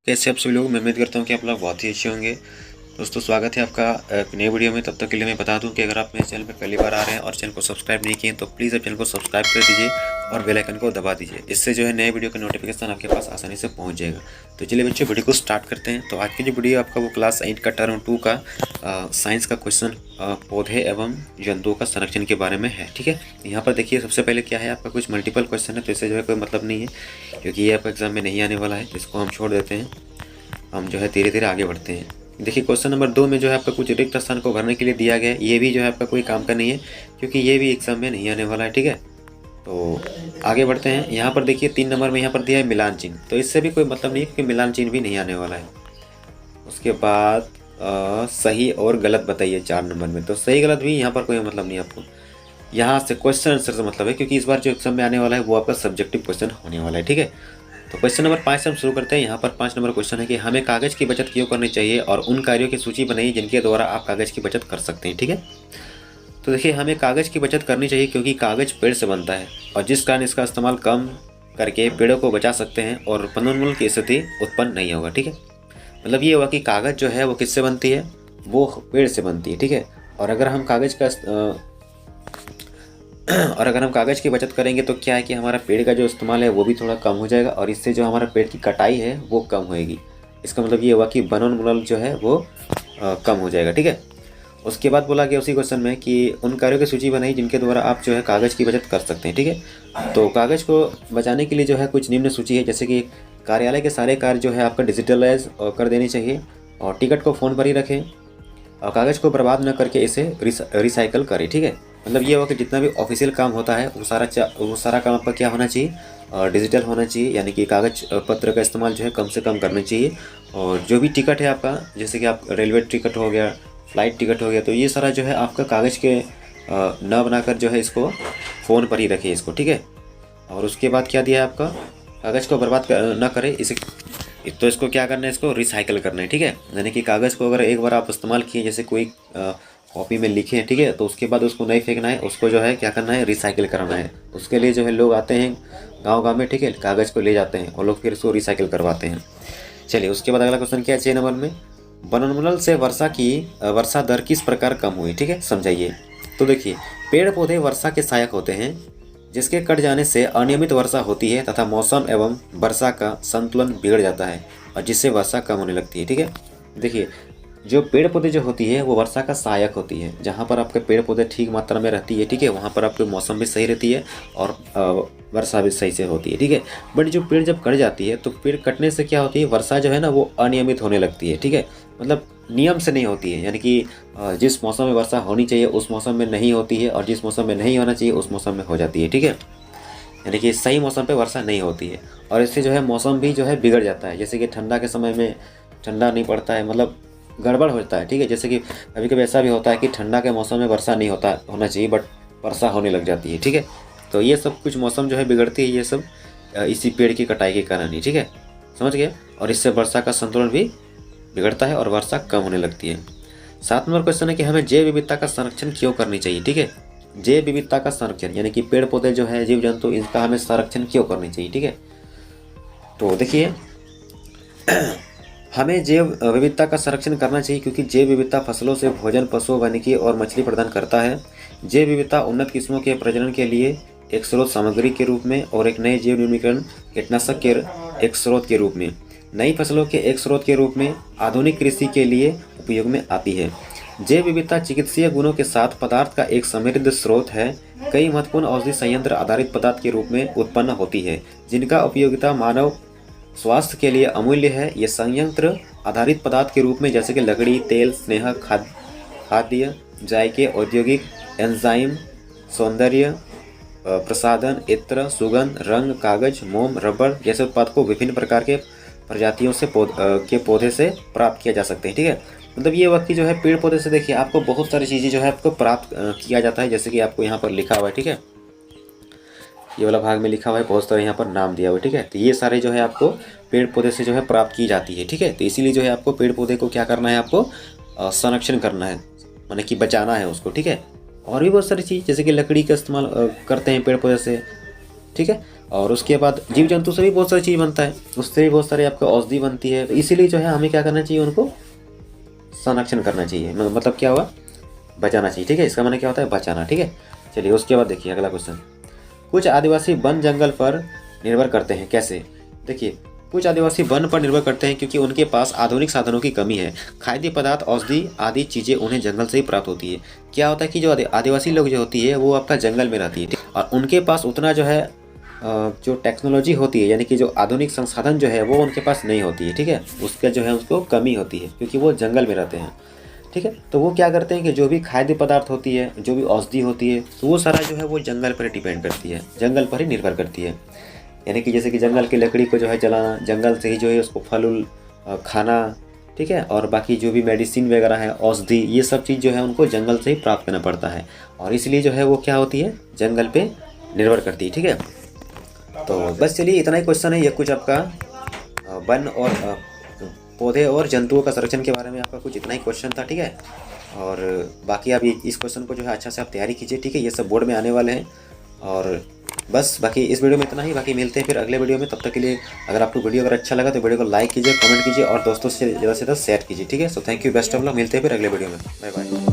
कैसे आप सभी लोग। मैं उम्मीद करता हूँ कि आप लोग बहुत ही अच्छे होंगे। दोस्तों, स्वागत है आपका एक नए वीडियो में। तब तक के लिए मैं बता दूं कि अगर आप मेरे चैनल पर पहली बार आ रहे हैं और चैनल को सब्सक्राइब नहीं किए तो प्लीज़ आप चैनल को सब्सक्राइब कर दीजिए और बेल आइकन को दबा दीजिए। इससे जो है नए वीडियो का नोटिफिकेशन आपके पास आसानी से पहुँच जाएगा। तो चलिए बच्चों, वीडियो को स्टार्ट करते हैं। तो आज की जो वीडियो आपका वो क्लास 8 का टर्म 2 का साइंस का क्वेश्चन पौधे एवं जंतुओं का संरक्षण के बारे में है। ठीक है, यहाँ पर देखिए सबसे पहले क्या है, आपका कुछ मल्टीपल क्वेश्चन है तो इससे जो है कोई मतलब नहीं है, क्योंकि ये आपका एग्जाम में नहीं आने वाला है। इसको हम छोड़ देते हैं, हम जो है धीरे धीरे आगे बढ़ते हैं। देखिए क्वेश्चन नंबर 2 में जो है आपका कुछ रिक्त स्थान को भरने के लिए दिया गया है। ये भी जो है आपका कोई काम का नहीं है, क्योंकि ये भी एग्जाम में नहीं आने वाला है। ठीक है, तो आगे बढ़ते हैं। यहाँ पर देखिए 3 नंबर में यहाँ पर दिया है मिलान चिन्ह, तो इससे भी कोई मतलब नहीं है, क्योंकि मिलान चिन्ह भी नहीं आने वाला है। उसके बाद सही और गलत बताइए 4 नंबर में, तो सही गलत भी यहाँ पर कोई मतलब नहीं है आपको। यहाँ से क्वेश्चन आंसर से मतलब है, क्योंकि इस बार जो एग्जाम में आने वाला है वो आपका सब्जेक्टिव क्वेश्चन होने वाला है। ठीक है, तो क्वेश्चन नंबर 5 से हम शुरू करते हैं। यहाँ पर 5 नंबर क्वेश्चन है कि हमें कागज़ की बचत क्यों करनी चाहिए और उन कार्यों की सूची बनाइए जिनके द्वारा आप कागज़ की बचत कर सकते हैं। ठीक है, तो देखिए हमें कागज़ की बचत करनी चाहिए क्योंकि कागज़ पेड़ से बनता है और जिस कारण इसका इस्तेमाल कम करके पेड़ों को बचा सकते हैं और वनोन्मूलन की स्थिति उत्पन्न नहीं होगा। ठीक है, मतलब ये हुआ कि कागज़ जो है वो किससे बनती है, वो पेड़ से बनती है। ठीक है, और अगर हम कागज़ की बचत करेंगे तो क्या है कि हमारा पेड़ का जो इस्तेमाल है वो भी थोड़ा कम हो जाएगा और इससे जो हमारा पेड़ की कटाई है वो कम होएगी। इसका मतलब ये हुआ कि वनोन्मूलन जो है वो कम हो जाएगा। ठीक है, उसके बाद बोला गया उसी क्वेश्चन में कि उन कार्यों की सूची बनाई जिनके द्वारा आप जो है कागज़ की बचत कर सकते हैं। ठीक है, तो कागज़ को बचाने के लिए जो है कुछ निम्न सूची है, जैसे कि कार्यालय के सारे कार्य जो है आपका डिजिटलाइज कर देनी चाहिए और टिकट को फ़ोन पर ही रखें और कागज़ को बर्बाद न करके इसे रिसाइकल करें। ठीक है, मतलब ये हुआ कि जितना भी ऑफिशियल काम होता है वो सारा काम आपका क्या होना चाहिए, डिजिटल होना चाहिए, यानी कि कागज़ पत्र का इस्तेमाल जो है कम से कम करना चाहिए। और जो भी टिकट है आपका, जैसे कि आप रेलवे टिकट हो गया, फ्लाइट टिकट हो गया, तो ये सारा जो है आपका कागज़ के न बनाकर जो है इसको फ़ोन पर ही रखें इसको। ठीक है, और उसके बाद क्या दिया है आपका, कागज़ को बर्बाद न करें इसे, तो इसको क्या करना है, इसको रिसाइकल करना है। ठीक है, यानी कि कागज़ को अगर एक बार आप इस्तेमाल किए, जैसे कोई कॉपी में लिखे हैं, ठीक है, तो उसके बाद उसको नहीं फेंकना है, उसको जो है क्या करना है, रिसाइकिल कराना है। उसके लिए जो है लोग आते हैं गांव-गांव में, ठीक है, कागज़ को ले जाते हैं और लोग फिर इसको रिसाइकिल करवाते हैं। चलिए उसके बाद अगला क्वेश्चन क्या है 6 नंबर में, वनोन्मूलन से वर्षा दर किस प्रकार कम हुई। ठीक है, समझाइए। तो देखिए पेड़ पौधे वर्षा के सहायक होते हैं, जिसके कट जाने से अनियमित वर्षा होती है तथा मौसम एवं वर्षा का संतुलन बिगड़ जाता है और जिससे वर्षा कम होने लगती है। ठीक है, देखिए जो पेड़ पौधे जो होती है वो वर्षा का सहायक होती है। जहाँ पर आपके पेड़ पौधे ठीक मात्रा में रहती है, ठीक है, वहाँ पर आपके मौसम भी सही रहती है और वर्षा भी सही से होती है। ठीक है, बट जो पेड़ जब कट जाती है तो पेड़ कटने से क्या होती है, वर्षा जो है ना वो अनियमित होने लगती है। ठीक है, मतलब नियम से नहीं होती है, यानी कि जिस मौसम में वर्षा होनी चाहिए उस मौसम में नहीं होती है और जिस मौसम में नहीं होना चाहिए उस मौसम में हो जाती है। ठीक है, यानी कि सही मौसम पे वर्षा नहीं होती है और इससे जो है मौसम भी जो है बिगड़ जाता है। जैसे कि ठंडा के समय में ठंडा नहीं पड़ता है, मतलब गड़बड़ होता है। ठीक है, जैसे कि कभी कभी ऐसा भी होता है कि ठंडा के मौसम में वर्षा नहीं होना चाहिए बट वर्षा होने लग जाती है। ठीक है, तो ये सब कुछ मौसम जो है बिगड़ती है, ये सब इसी पेड़ की कटाई के कारण ही। ठीक है, समझ गए, और इससे वर्षा का संतुलन भी बिगड़ता है और वर्षा कम होने लगती है। 7 नंबर क्वेश्चन है कि हमें जैव विविधता का संरक्षण क्यों करनी चाहिए। ठीक है, जैव विविधता का संरक्षण यानी कि पेड़ पौधे जो है, जीव जंतु, इनका हमें संरक्षण क्यों करनी चाहिए। ठीक है, तो देखिए हमें जैव विविधता का संरक्षण करना चाहिए क्योंकि जैव विविधता फसलों से भोजन, पशु, वानिकी और मछली प्रदान करता है। जैव विविधता उन्नत किस्मों के प्रजनन के लिए एक स्रोत सामग्री के रूप में और एक नए जैव न्यूनीकरण कीटनाशक के एक स्रोत के रूप में, नई फसलों के एक स्रोत के रूप में आधुनिक कृषि के लिए उपयोग में आती है। जैव विविधता चिकित्सीय गुणों के साथ पदार्थ का एक समृद्ध स्रोत है। कई महत्वपूर्ण औषधि संयंत्र आधारित पदार्थ के रूप में उत्पन्न होती है जिनका उपयोगिता मानव स्वास्थ्य के लिए अमूल्य है। ये संयंत्र आधारित पदार्थ के रूप में जैसे कि लकड़ी, तेल, स्नेह, खाद्य, जायके, औद्योगिक एंजाइम, सौंदर्य प्रसाधन, इत्र, सुगंध, रंग, कागज, मोम, रबर जैसे उत्पाद को विभिन्न प्रकार के प्रजातियों से पौधे से प्राप्त किया जा सकते हैं। ठीक है, मतलब ये वक्त की जो है पेड़ पौधे से देखिए आपको बहुत सारी चीज़ें जो है आपको प्राप्त किया जाता है, जैसे कि आपको यहाँ पर लिखा हुआ है। ठीक है, ये वाला भाग में लिखा हुआ है, बहुत सारे यहाँ पर नाम दिया हुआ है। ठीक है, तो ये सारे जो है आपको पेड़ पौधे से जो है प्राप्त की जाती है। ठीक है, तो इसीलिए जो है आपको पेड़ पौधे को क्या करना है, आपको संरक्षण करना है, माने कि बचाना है उसको। ठीक है, और भी बहुत सारी चीज़ जैसे कि लकड़ी का इस्तेमाल करते हैं पेड़ पौधे से। ठीक है, और उसके बाद जीव जंतु से भी बहुत सारी चीज़ बनता है, उससे भी बहुत सारी आपको औषधि बनती है। तो इसीलिए जो है हमें क्या करना चाहिए, उनको संरक्षण करना चाहिए, मतलब क्या हुआ, बचाना चाहिए। ठीक है, इसका मतलब क्या होता है, बचाना। ठीक है, चलिए उसके बाद देखिए अगला क्वेश्चन। कुछ आदिवासी वन जंगल पर निर्भर करते हैं, कैसे? देखिए, कुछ आदिवासी वन पर निर्भर करते हैं क्योंकि उनके पास आधुनिक साधनों की कमी है। खाद्य पदार्थ, औषधि आदि चीज़ें उन्हें जंगल से ही प्राप्त होती है। क्या होता है कि जो आदिवासी लोग जो होती है वो आपका जंगल में रहती है, ठीक? और उनके पास उतना जो है जो टेक्नोलॉजी होती है, यानी कि जो आधुनिक संसाधन जो है वो उनके पास नहीं होती है। ठीक है, उसका जो है उसको कमी होती है क्योंकि वो जंगल में रहते हैं। ठीक है, तो वो क्या करते हैं कि जो भी खाद्य पदार्थ होती है, जो भी औषधि होती है, तो वो सारा जो है वो जंगल पर डिपेंड करती है, जंगल पर ही निर्भर करती है। यानी कि जैसे कि जंगल की लकड़ी को जो है जलाना, जंगल से ही जो है उसको फल उल खाना, ठीक है, और बाकी जो भी मेडिसिन वगैरह है, औषधि, ये सब चीज़ जो है उनको जंगल से ही प्राप्त करना पड़ता है। और इसलिए जो है वो क्या होती है, जंगल पे निर्भर करती है। ठीक है, तो बस चलिए इतना ही क्वेश्चन है। ये कुछ आपका वन और पौधे और जंतुओं का संरक्षण के बारे में आपका कुछ इतना ही क्वेश्चन था। ठीक है, और बाकी आप इस क्वेश्चन को जो है अच्छा से आप तैयारी कीजिए। ठीक है, ये सब बोर्ड में आने वाले हैं। और बस बाकी इस वीडियो में इतना ही, बाकी मिलते हैं फिर अगले वीडियो में। तब तक के लिए अगर आपको वीडियो अगर अच्छा लगा तो वीडियो को लाइक कीजिए, कमेंट कीजिए और दोस्तों से ज़्यादा से ज़्यादा शेयर कीजिए। ठीक है, so thank you, best of luck, मिलते हैं फिर अगले वीडियो में, बाय बाय।